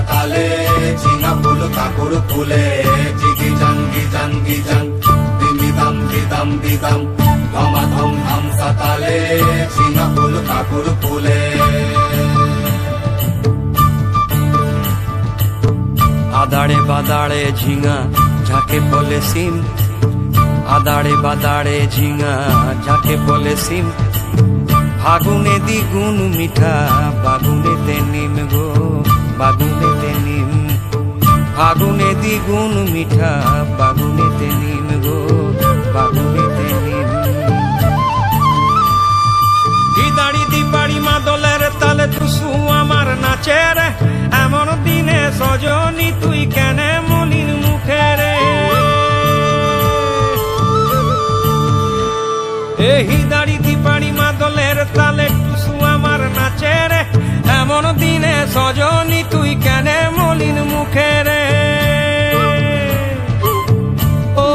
সাতালে ঝিঙা ফুল কাকুর ফুলে জিগি জাং দিমিদাম দিদাম দিদাম ধমা ধম ধম সাতালে ঝিঙা ফুল কাকুর ফুলে। আদাড়ে বাদাড়ে ঝিঙা যাকে বলে সিম, আদাড়ে বাদাড়ে ঝিঙা যাকে বলে সিম, ফাগুনে দ্বিগুণ মিঠা বাগুনেতে নিম গো বাগুনেতে নিম, ফাগুনে দ্বিগুণ মিঠা বাগুনেতে নিম গো বাগুনেতে নিম। দিদাড়ি দিবাড়ি মাদলের তালে টুসু আমার নাচে রে, এমন দিনে সজনী তুই কেনে মলিন মুখে রে। এই দাড়ি দিবাড়ি মাদলের তালে টুসু আমার নাচে রে, এমন দিনে সজনী তুই কেনে মলিন মুখে রে। ও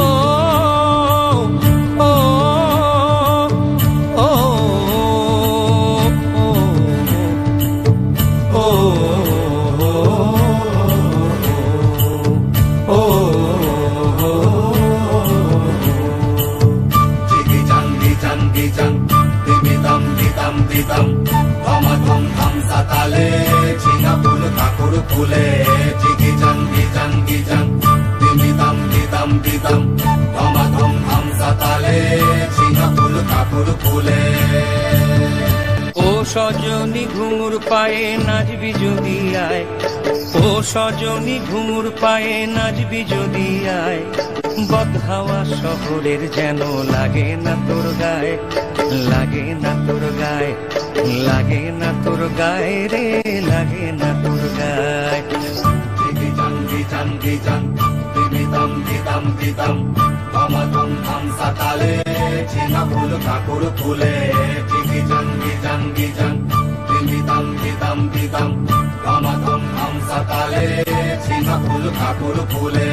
ও ও ও ও জিগি জাং দিমিদাম দিদাম দিদাম ধমা ধম ধম সাতালে ঝিঙা ফুল কাকুর ফুলে জিগি জাং দিমিদাম দিদাম দিদাম ধমা ধম ধম সাতালে ঝিঙা ফুল কাকুর ফুলে। ও সজনী ঘুঙুর পায়ে নাচবি যদি আয়, ও সজনী ঘুঙুর পায়ে নাচবি যদি আয়, বদহাওয়া শহরের যেন লাগে না তোর গায়ে, লাগে না তোর গায়ে, লাগে না তোর গায়ে রে, লাগে না তোর গায়ে। জিগি জাং দিমিদাম দিদাম দিদাম ধমা ধম ধম সাতালে ঝিঙা ফুল কাকুর ফুলে জিগি জাং দিমিদাম দিদাম দিদাম ধমা ধম ধম সাতালে ঝিঙা ফুল কাকুর ফুলে।